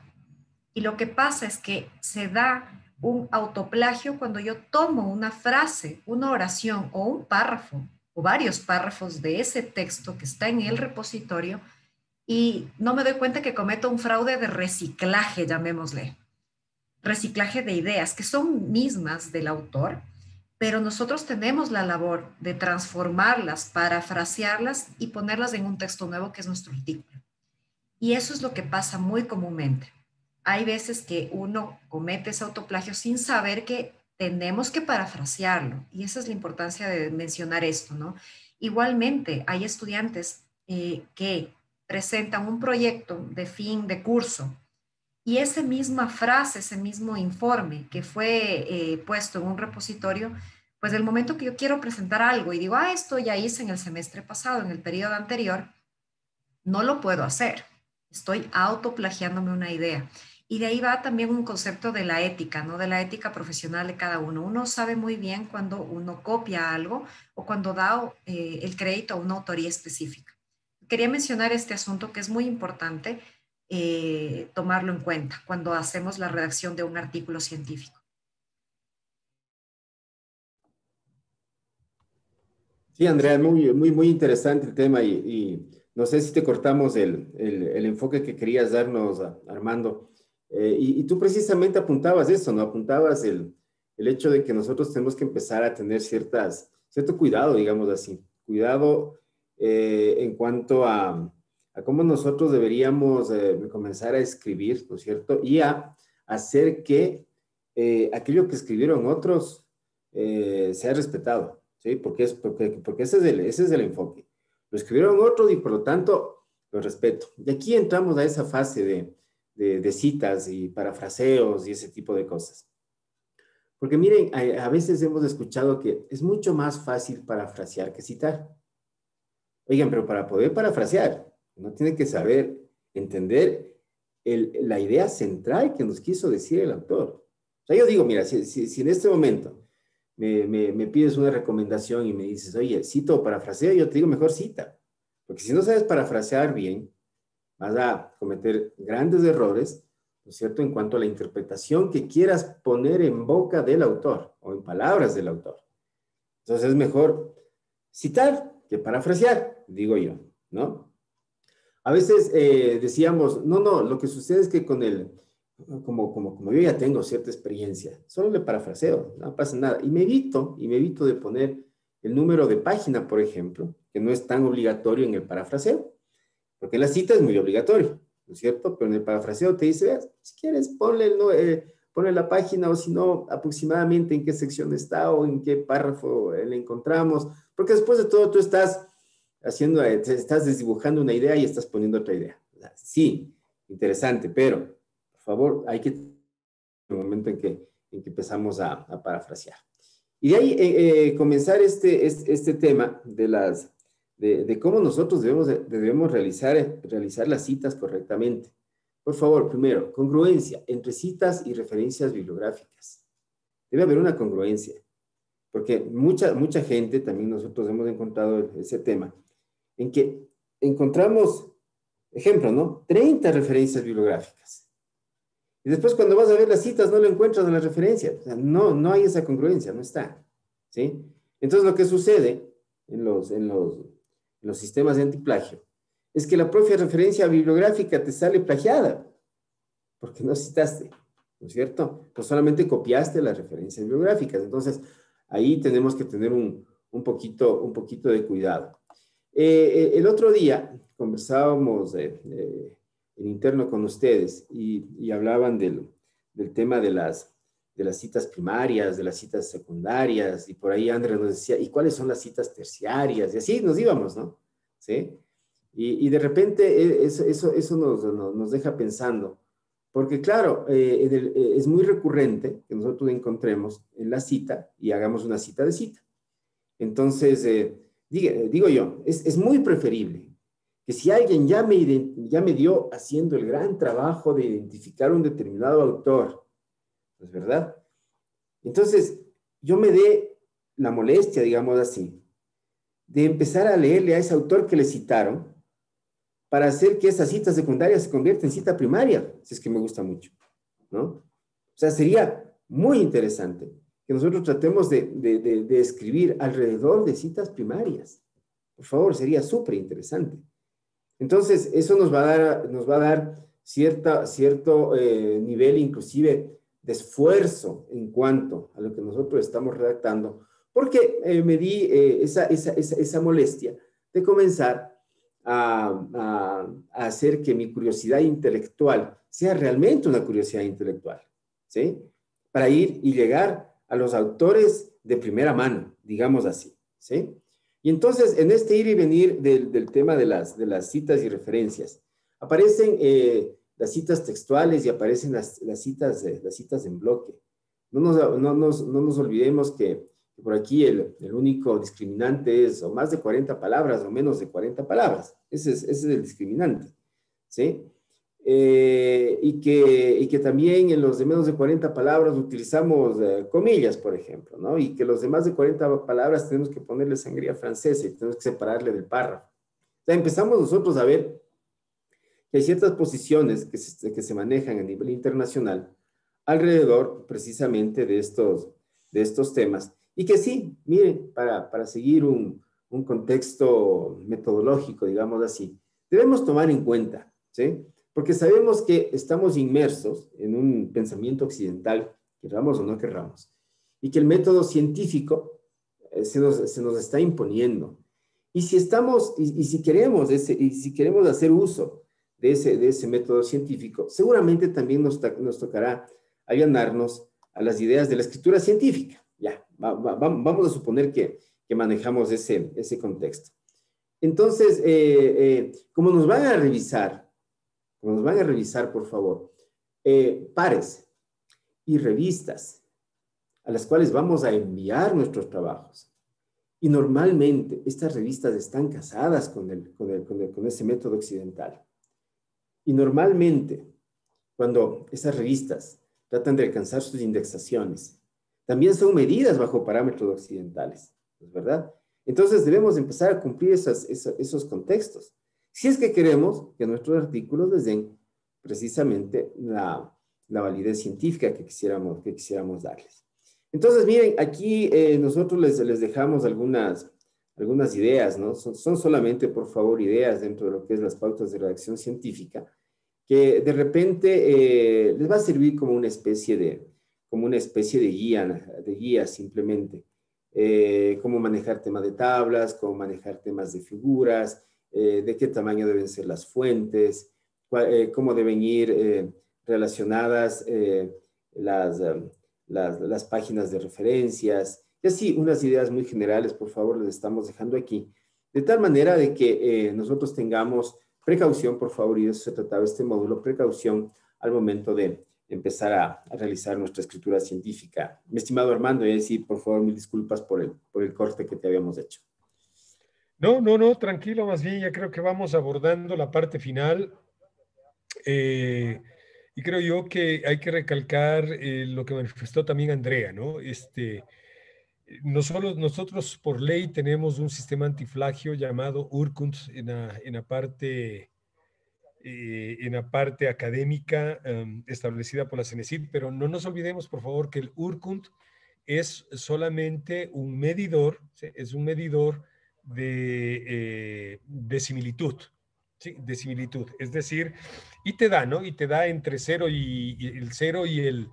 Speaker 4: Y lo que pasa es que se da un autoplagio cuando yo tomo una frase, una oración o un párrafo o varios párrafos de ese texto que está en el repositorio y no me doy cuenta que cometo un fraude de reciclaje, llamémosle. Reciclaje de ideas que son mismas del autor, pero nosotros tenemos la labor de transformarlas, parafrasearlas y ponerlas en un texto nuevo que es nuestro artículo. Y eso es lo que pasa muy comúnmente. Hay veces que uno comete ese autoplagio sin saber que tenemos que parafrasearlo. Y esa es la importancia de mencionar esto, ¿no? Igualmente, hay estudiantes que presentan un proyecto de fin de curso y esa misma frase, ese mismo informe que fue puesto en un repositorio, pues del momento que yo quiero presentar algo y digo, esto ya hice en el semestre pasado, en el periodo anterior, no lo puedo hacer. Estoy autoplagiándome una idea. Y de ahí va también un concepto de la ética, ¿no? De la ética profesional de cada uno. Uno sabe muy bien cuando uno copia algo o cuando da el crédito a una autoría específica. Quería mencionar este asunto que es muy importante tomarlo en cuenta cuando hacemos la redacción de un artículo científico.
Speaker 3: Sí, Andrea, muy interesante el tema y no sé si te cortamos el enfoque que querías darnos, Armando. Y tú precisamente apuntabas eso, ¿no? Apuntabas el hecho de que nosotros tenemos que empezar a tener cierto cuidado, digamos así, cuidado en cuanto a cómo nosotros deberíamos comenzar a escribir, ¿no es cierto? Y a hacer que aquello que escribieron otros sea respetado, ¿sí? Porque ese es el enfoque. Lo escribieron otros y por lo tanto lo respeto. Y aquí entramos a esa fase de citas y parafraseos y ese tipo de cosas. Porque miren, a veces hemos escuchado que es mucho más fácil parafrasear que citar. Oigan, pero para poder parafrasear, uno tiene que saber entender la idea central que nos quiso decir el autor. O sea, yo digo, mira, si en este momento me pides una recomendación y me dices, oye, cito o parafraseo, yo te digo, mejor cita. Porque si no sabes parafrasear bien, vas a cometer grandes errores, ¿no es cierto?, en cuanto a la interpretación que quieras poner en boca del autor o en palabras del autor. Entonces es mejor citar que parafrasear, digo yo, ¿no? A veces decíamos, no, lo que sucede es que como yo ya tengo cierta experiencia, solo le parafraseo, no pasa nada. Y me evito de poner el número de página, por ejemplo, que no es tan obligatorio en el parafraseo, porque en la cita es muy obligatorio, ¿no es cierto? Pero en el parafraseo te dice, si quieres, ponle la página, o si no, aproximadamente en qué sección está o en qué párrafo le encontramos, porque después de todo tú estás desdibujando una idea y estás poniendo otra idea. Sí, interesante, pero por favor, hay que tener el momento en que empezamos a parafrasear. Y de ahí comenzar este tema de cómo nosotros debemos realizar las citas correctamente. Por favor, primero, congruencia entre citas y referencias bibliográficas. Debe haber una congruencia, porque mucha gente, también nosotros hemos encontrado ese tema, en que encontramos, ejemplo, ¿no? 30 referencias bibliográficas. Y después cuando vas a ver las citas no lo encuentras en las referencias. O sea, no hay esa congruencia, no está. ¿Sí? Entonces lo que sucede en los sistemas de antiplagio es que la propia referencia bibliográfica te sale plagiada, porque no citaste, ¿no es cierto? No solamente copiaste las referencias bibliográficas. Entonces ahí tenemos que tener un poquito de cuidado. El otro día conversábamos en interno con ustedes y hablaban del tema de las citas primarias, de las citas secundarias, y por ahí Andrés nos decía, ¿y cuáles son las citas terciarias? Y así nos íbamos, ¿no? ¿Sí? Y de repente eso nos deja pensando, porque claro, es muy recurrente que nosotros encontremos en la cita y hagamos una cita de cita. Entonces, digo yo, es muy preferible que si alguien ya me dio haciendo el gran trabajo de identificar un determinado autor, ¿no es verdad? Entonces, yo me dé la molestia, digamos así, de empezar a leerle a ese autor que le citaron para hacer que esa cita secundaria se convierta en cita primaria, si es que me gusta mucho, ¿no? O sea, sería muy interesante que nosotros tratemos de escribir alrededor de citas primarias. Por favor, sería súper interesante. Entonces, eso nos va a dar cierto nivel inclusive de esfuerzo en cuanto a lo que nosotros estamos redactando, porque me di esa molestia de comenzar a hacer que mi curiosidad intelectual sea realmente una curiosidad intelectual, ¿sí? Para ir y llegar a los autores de primera mano, digamos así, ¿sí? Y entonces, en este ir y venir del tema de las citas y referencias, aparecen las citas textuales y aparecen las citas en bloque. No nos olvidemos que por aquí el único discriminante es o más de 40 palabras o menos de 40 palabras. Ese es el discriminante, ¿sí? Y que también en los de menos de 40 palabras utilizamos comillas, por ejemplo, ¿no? Y que los de más de 40 palabras tenemos que ponerle sangría francesa y tenemos que separarle del párrafo. O sea, empezamos nosotros a ver que hay ciertas posiciones que se manejan a nivel internacional alrededor precisamente de estos temas. Y que sí, miren, para seguir un contexto metodológico, digamos así, debemos tomar en cuenta, ¿sí? Porque sabemos que estamos inmersos en un pensamiento occidental, querramos o no querramos, y que el método científico se nos está imponiendo. Y si estamos, y si queremos hacer uso de ese método científico, seguramente también nos tocará allanarnos a las ideas de la escritura científica. Ya, vamos a suponer que manejamos ese contexto. Entonces, como nos van a revisar, por favor, pares y revistas a las cuales vamos a enviar nuestros trabajos. Y normalmente estas revistas están casadas con ese método occidental. Y normalmente, cuando esas revistas tratan de alcanzar sus indexaciones, también son medidas bajo parámetros occidentales, ¿no es verdad? Entonces debemos empezar a cumplir esos contextos. Si es que queremos que nuestros artículos les den precisamente la validez científica que quisiéramos darles. Entonces, miren, aquí nosotros les dejamos algunas ideas, ¿no? Son solamente, por favor, ideas dentro de lo que es las pautas de redacción científica, que de repente les va a servir como una especie de guía simplemente. Cómo manejar temas de tablas, cómo manejar temas de figuras, de qué tamaño deben ser las fuentes, cómo deben ir relacionadas las páginas de referencias, y así unas ideas muy generales, por favor, les estamos dejando aquí, de tal manera de que nosotros tengamos precaución, por favor, y de eso se trataba este módulo, precaución al momento de empezar a realizar nuestra escritura científica. Mi estimado Armando, y sí, por favor, mil disculpas por el corte que te habíamos hecho.
Speaker 2: No, tranquilo, más bien ya creo que vamos abordando la parte final. Y creo yo que hay que recalcar lo que manifestó también Andrea, ¿no? Nosotros por ley tenemos un sistema antiflagio llamado URKUND en la parte académica establecida por la CENESID, pero no nos olvidemos, por favor, que el URKUND es solamente un medidor, ¿sí? Es un medidor de similitud, ¿sí? De similitud. Es decir, y te da, ¿no? Y te da entre 0 y el 0 y el,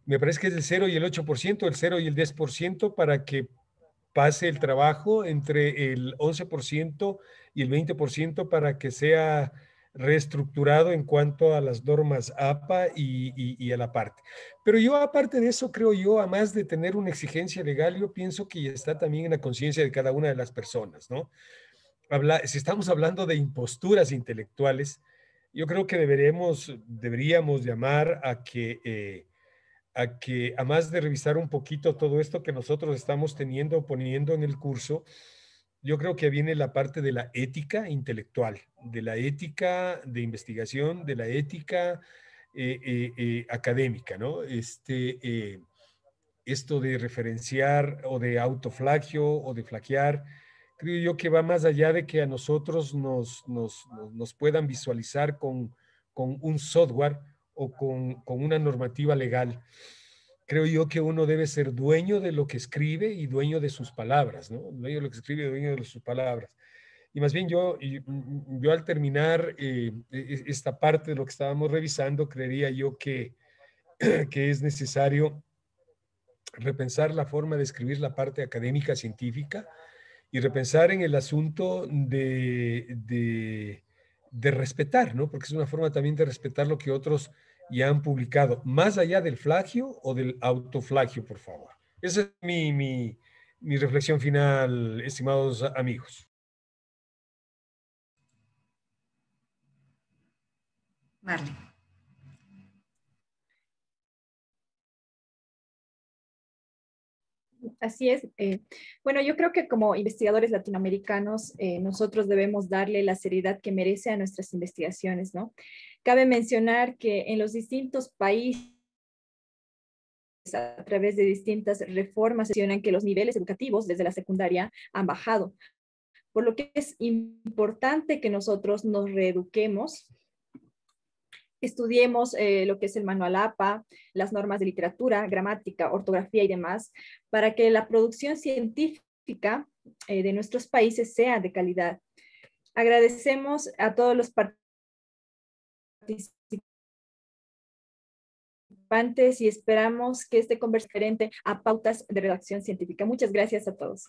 Speaker 2: me parece que es el 0 y el 8%, el 0 y el 10% para que pase el trabajo entre el 11% y el 20% para que sea reestructurado en cuanto a las normas APA y a la parte. Pero yo, aparte de eso, creo yo, a más de tener una exigencia legal, yo pienso que está también en la conciencia de cada una de las personas, ¿no? Si estamos hablando de imposturas intelectuales, yo creo que deberíamos llamar a más de revisar un poquito todo esto que nosotros estamos poniendo en el curso, yo creo que viene la parte de la ética intelectual, de la ética de investigación, de la ética académica, ¿no? Esto de referenciar o de autoflagio o de flaquear, creo yo que va más allá de que a nosotros nos puedan visualizar con un software o con una normativa legal. Creo yo que uno debe ser dueño de lo que escribe y dueño de sus palabras, ¿no? Dueño de lo que escribe y dueño de sus palabras. Y más bien yo al terminar esta parte de lo que estábamos revisando, creería yo que es necesario repensar la forma de escribir la parte académica científica y repensar en el asunto de respetar, ¿no? Porque es una forma también de respetar lo que otros ya han publicado, más allá del flagio o del autoflagio, por favor. Esa es mi reflexión final, estimados amigos.
Speaker 4: Marley.
Speaker 1: Así es. Bueno, yo creo que como investigadores latinoamericanos, nosotros debemos darle la seriedad que merece a nuestras investigaciones, ¿no? Cabe mencionar que en los distintos países, a través de distintas reformas, mencionan que los niveles educativos desde la secundaria han bajado, por lo que es importante que nosotros nos reeduquemos, estudiemos lo que es el manual APA, las normas de literatura, gramática, ortografía y demás, para que la producción científica de nuestros países sea de calidad. Agradecemos a todos los participantes participantes y esperamos que este converse diferente a pautas de redacción científica. Muchas gracias a todos.